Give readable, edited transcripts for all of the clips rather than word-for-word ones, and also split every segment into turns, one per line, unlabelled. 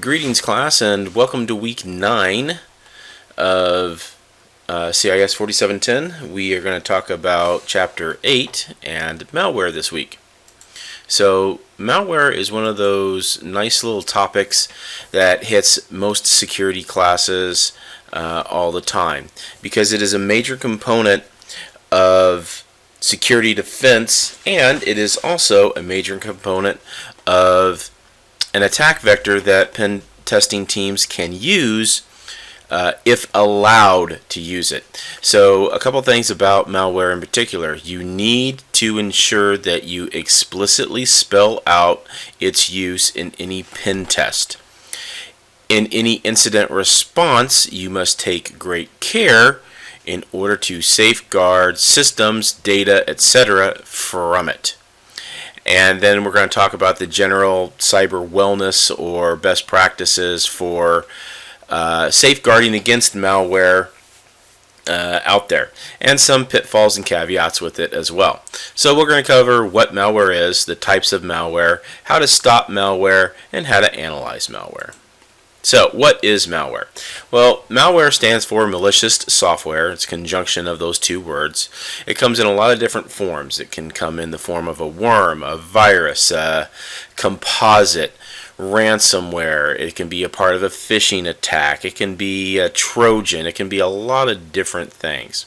Greetings, class, and welcome to week 9 of CIS 4710. We are going to talk about chapter 8 and malware this week. So, malware is one of those nice little topics that hits most security classes all the time because it is a major component of security defense, and it is also a major component of an attack vector that pen testing teams can use if allowed to use it. So a couple things about malware in particular. You need to ensure that you explicitly spell out its use in any pen test. In any incident response, you must take great care in order to safeguard systems, data, etc. from it. And then we're going to talk about the general cyber wellness or best practices for safeguarding against malware out there, and some pitfalls and caveats with it as well. So we're going to cover what malware is, the types of malware, how to stop malware, and how to analyze malware. So, what is malware? Well, malware stands for malicious software. It's a conjunction of those two words. It comes in a lot of different forms. It can come in the form of a worm, a virus, a composite, ransomware. It can be a part of a phishing attack. It can be a Trojan. It can be a lot of different things.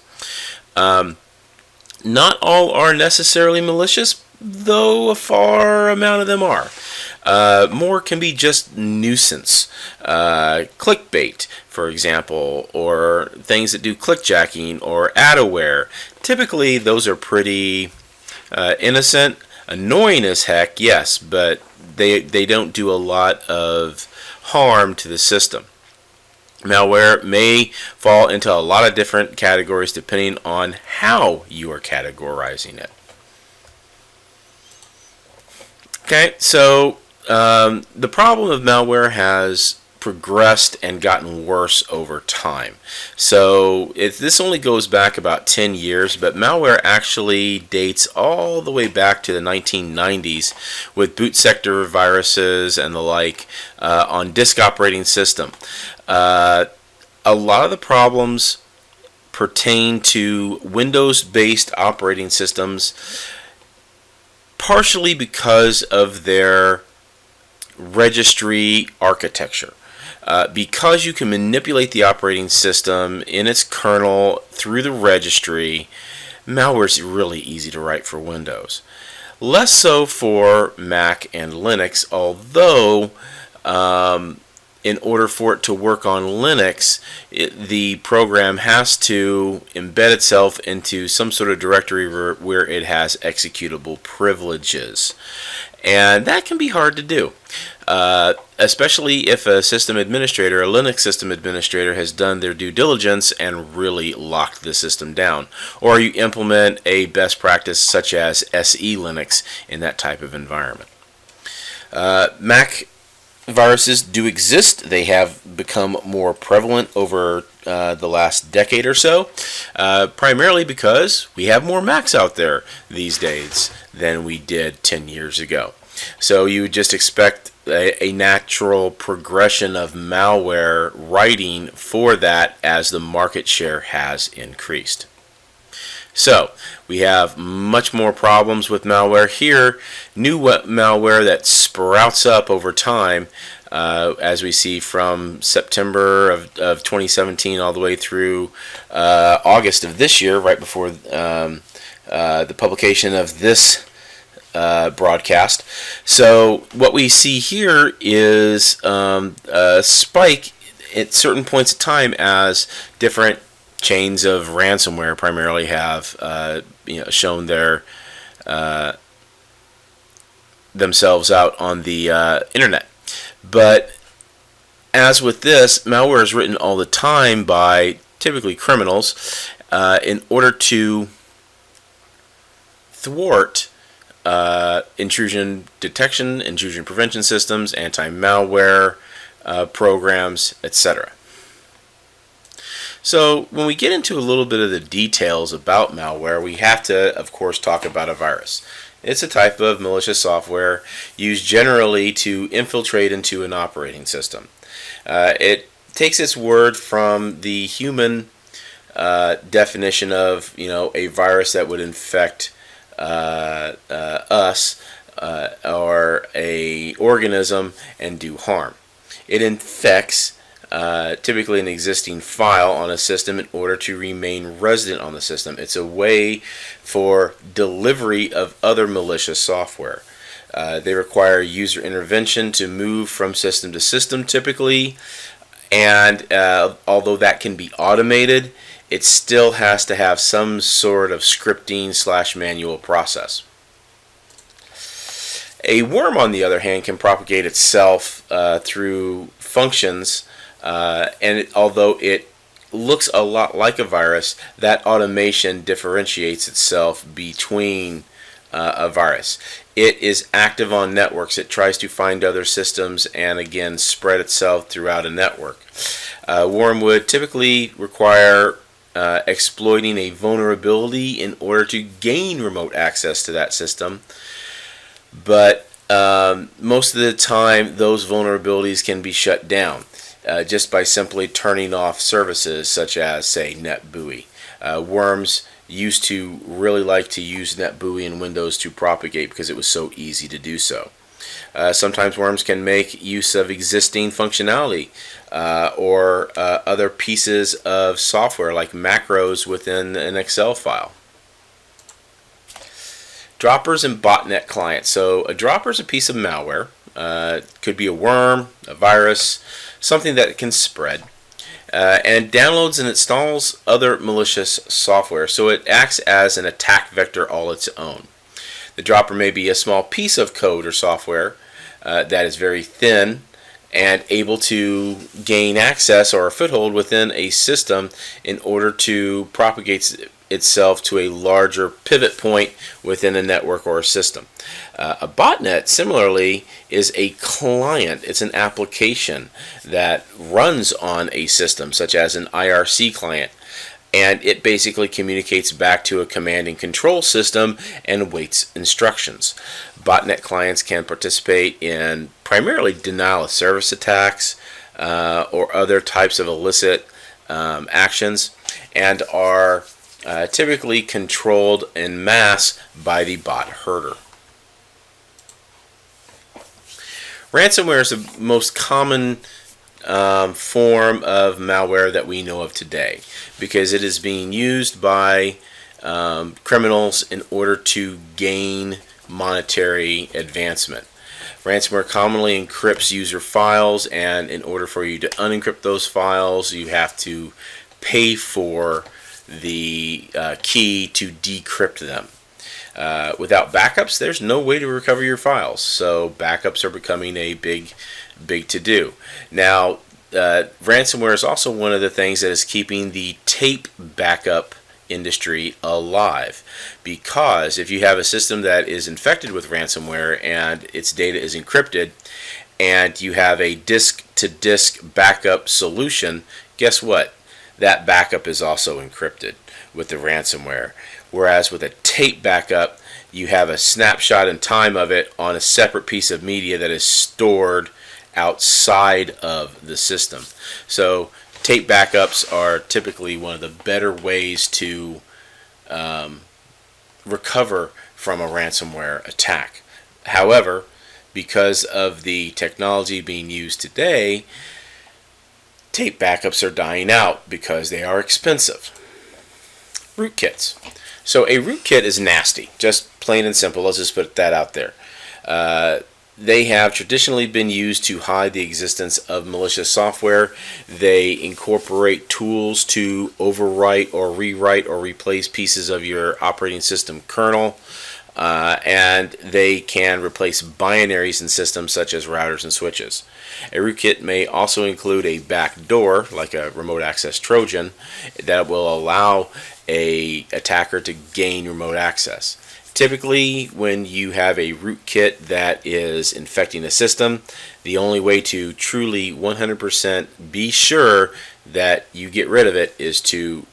Not all are necessarily malicious, though a far amount of them are. More can be just nuisance, clickbait, for example, or things that do clickjacking or adware. Typically, those are pretty innocent, annoying as heck, yes, but they don't do a lot of harm to the system. Malware may fall into a lot of different categories depending on how you are categorizing it. Okay, so the problem of malware has progressed and gotten worse over time. So this only goes back about 10 years, but malware actually dates all the way back to the 1990s with boot sector viruses and the like on disk operating system. A lot of the problems pertain to Windows-based operating systems, partially because of their registry architecture. Because you can manipulate the operating system in its kernel through the registry, malware is really easy to write for Windows. Less so for Mac and Linux, although in order for it to work on Linux, the program has to embed itself into some sort of directory where it has executable privileges. And that can be hard to do, especially if a system administrator, a Linux system administrator, has done their due diligence and really locked the system down. Or you implement a best practice such as SE Linux in that type of environment. Mac viruses do exist. They have become more prevalent over the last decade or so, primarily because we have more Macs out there these days than we did 10 years ago. So you would just expect a natural progression of malware writing for that as the market share has increased. So we have much more problems with malware here. New malware that sprouts up over time, as we see from September of 2017 all the way through August of this year, right before the publication of this broadcast. So what we see here is a spike at certain points of time as different chains of ransomware primarily have shown their themselves out on the internet. But as with this, malware is written all the time by typically criminals in order to thwart intrusion detection, intrusion prevention systems, anti-malware programs, etc. So when we get into a little bit of the details about malware, we have to, of course, talk about a virus. It's a type of malicious software used generally to infiltrate into an operating system. It takes its word from the human definition of, a virus that would infect us or a organism and do harm. It infects typically an existing file on a system in order to remain resident on the system. It's a way for delivery of other malicious software. They require user intervention to move from system to system typically, and although that can be automated, it still has to have some sort of scripting / manual process. A worm, on the other hand, can propagate itself through functions, and although it looks a lot like a virus, that automation differentiates itself between a virus. It is active on networks. It tries to find other systems and again spread itself throughout a network. Worm would typically require exploiting a vulnerability in order to gain remote access to that system, but most of the time those vulnerabilities can be shut down just by simply turning off services such as, say, NetBEUI. Worms used to really like to use NetBEUI in Windows to propagate because it was so easy to do so. Sometimes worms can make use of existing functionality or other pieces of software like macros within an Excel file. Droppers and botnet clients. So a dropper is a piece of malware. Could be a worm, a virus, something that can spread. And downloads and installs other malicious software. So it acts as an attack vector all its own. The dropper may be a small piece of code or software that is very thin and able to gain access or a foothold within a system in order to propagate itself to a larger pivot point within a network or a system. A botnet, similarly, is a client. It's an application that runs on a system, such as an IRC client, and it basically communicates back to a command and control system and awaits instructions. Botnet clients can participate in primarily denial of service attacks or other types of illicit actions, and are typically controlled en masse by the bot herder. Ransomware is the most common form of malware that we know of today because it is being used by criminals in order to gain monetary advancement. Ransomware commonly encrypts user files, and in order for you to unencrypt those files, you have to pay for the key to decrypt them. Without backups, there's no way to recover your files, so backups are becoming a big to-do. Now, ransomware is also one of the things that is keeping the tape backup industry alive, because if you have a system that is infected with ransomware and its data is encrypted and you have a disk-to-disk backup solution, guess what? That backup is also encrypted with the ransomware. Whereas with a tape backup, you have a snapshot in time of it on a separate piece of media that is stored outside of the system. So tape backups are typically one of the better ways to recover from a ransomware attack. However, because of the technology being used today, tape backups are dying out because they are expensive. Rootkits. So a rootkit is nasty, just plain and simple. Let's just put that out there. They have traditionally been used to hide the existence of malicious software. They incorporate tools to overwrite or rewrite or replace pieces of your operating system kernel. And they can replace binaries in systems such as routers and switches. A rootkit may also include a backdoor, like a remote access Trojan, that will allow an attacker to gain remote access. Typically, when you have a rootkit that is infecting a system, the only way to truly 100% be sure that you get rid of it is to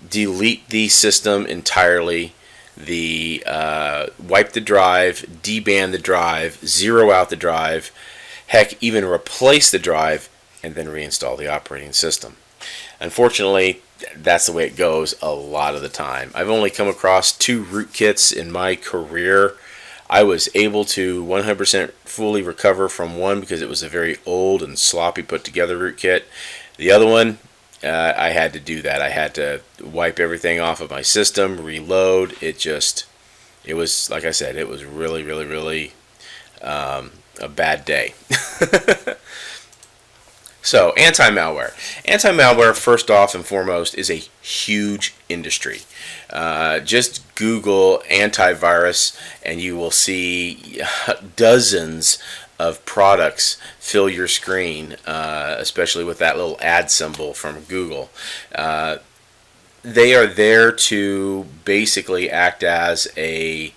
delete the system entirely, wipe the drive, deban the drive, zero out the drive, heck, even replace the drive, and then reinstall the operating system. Unfortunately, that's the way it goes a lot of the time. I've only come across 2 rootkits in my career. I was able to 100% fully recover from one because it was a very old and sloppy put together rootkit. The other one, I had to do that. I had to wipe everything off of my system, reload. It was, like I said, it was really, really, really a bad day. So, anti-malware. Anti-malware, first off and foremost, is a huge industry. Just Google antivirus and you will see dozens of products fill your screen, especially with that little ad symbol from Google. They are there to basically act as a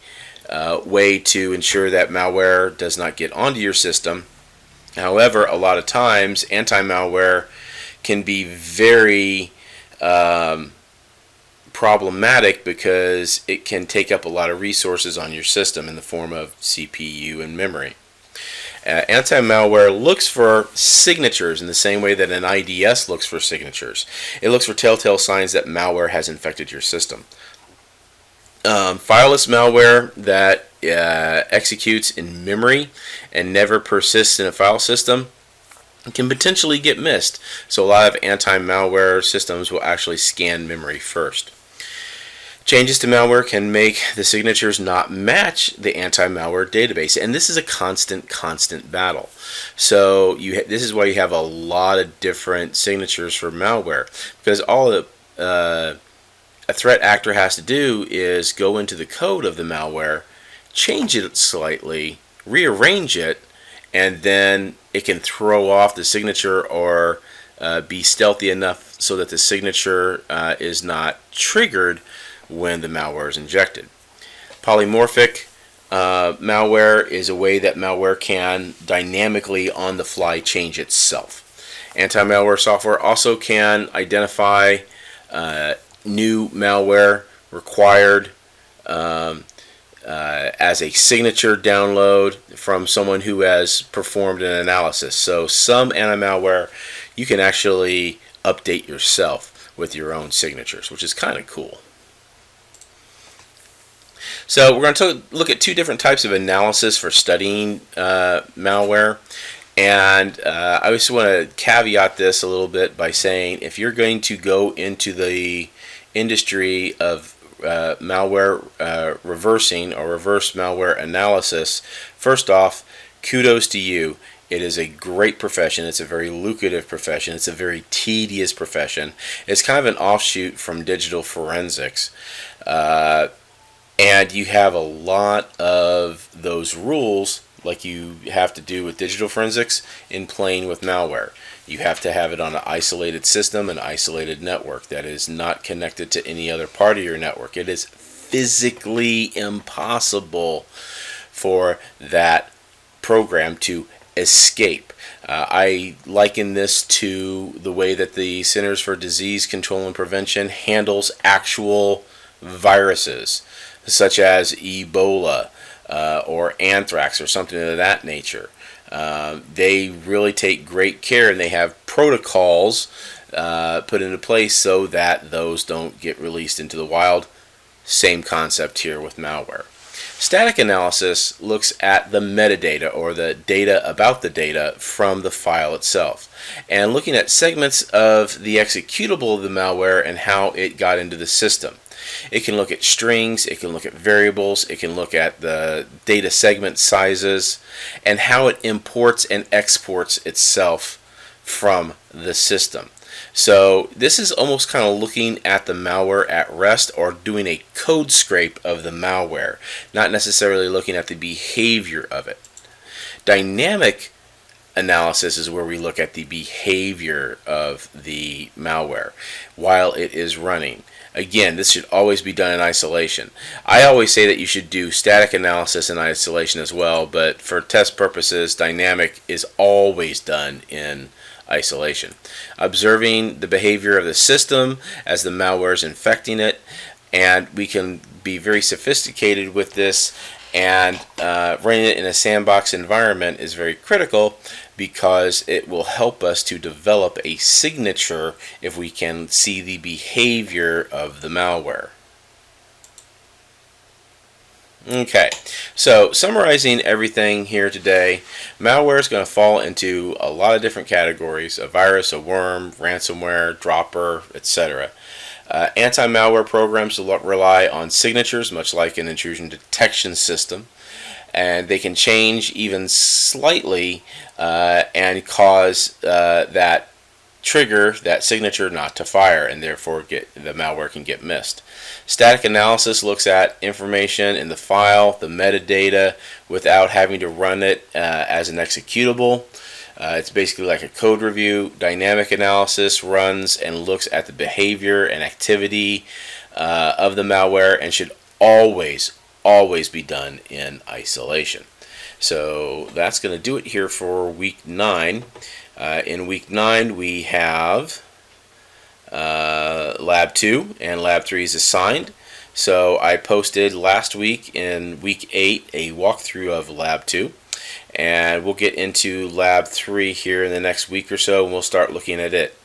way to ensure that malware does not get onto your system. However, a lot of times, anti-malware can be very problematic because it can take up a lot of resources on your system in the form of CPU and memory. Anti-malware looks for signatures in the same way that an IDS looks for signatures. It looks for telltale signs that malware has infected your system. Fileless malware that executes in memory and never persists in a file system can potentially get missed. So a lot of anti-malware systems will actually scan memory first. Changes to malware can make the signatures not match the anti-malware database, and this is a constant battle. So this is why you have a lot of different signatures for malware, because all a threat actor has to do is go into the code of the malware, change it slightly, rearrange it, and then it can throw off the signature or be stealthy enough so that the signature is not triggered when the malware is injected. Polymorphic malware is a way that malware can dynamically on the fly change itself. Anti-malware software also can identify new malware required as a signature download from someone who has performed an analysis. So some anti-malware you can actually update yourself with your own signatures, which is kind of cool. So we're going to look at 2 different types of analysis for studying malware. And I just want to caveat this a little bit by saying if you're going to go into the industry of malware reversing or reverse malware analysis, first off, kudos to you. It is a great profession. It's a very lucrative profession. It's a very tedious profession. It's kind of an offshoot from digital forensics. And you have a lot of those rules like you have to do with digital forensics in playing with malware. You have to have it on an isolated system, an isolated network that is not connected to any other part of your network. It is physically impossible for that program to escape. I liken this to the way that the Centers for Disease Control and Prevention handles actual viruses, such as Ebola or anthrax or something of that nature. They really take great care, and they have protocols put into place so that those don't get released into the wild. Same concept here with malware. Static analysis looks at the metadata, or the data about the data from the file itself, and looking at segments of the executable of the malware and how it got into the system. It can look at strings, it can look at variables, it can look at the data segment sizes, and how it imports and exports itself from the system. So this is almost kind of looking at the malware at rest, or doing a code scrape of the malware, not necessarily looking at the behavior of it. Dynamic analysis is where we look at the behavior of the malware while it is running. Again, this should always be done in isolation. I always say that you should do static analysis in isolation as well, but for test purposes, dynamic is always done in isolation. Observing the behavior of the system as the malware is infecting it, and we can be very sophisticated with this, and running it in a sandbox environment is very critical because it will help us to develop a signature if we can see the behavior of the malware. Okay, so summarizing everything here today, malware is going to fall into a lot of different categories: a virus, a worm, ransomware, dropper, etc. Anti-malware programs rely on signatures, much like an intrusion detection system, and they can change even slightly and cause that trigger, that signature, not to fire, and therefore the malware can get missed. Static analysis looks at information in the file, the metadata, without having to run it as an executable. It's basically like a code review. Dynamic analysis runs and looks at the behavior and activity of the malware, and should always be done in isolation. So that's going to do it here for week 9. In week 9 we have lab 2 and lab 3 is assigned. So I posted last week in week 8 a walkthrough of lab 2, and we'll get into lab 3 here in the next week or so, and we'll start looking at it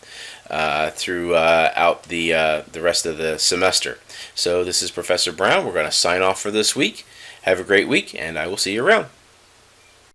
throughout the rest of the semester. So this is Professor Brown. We're going to sign off for this week. Have a great week, and I will see you around.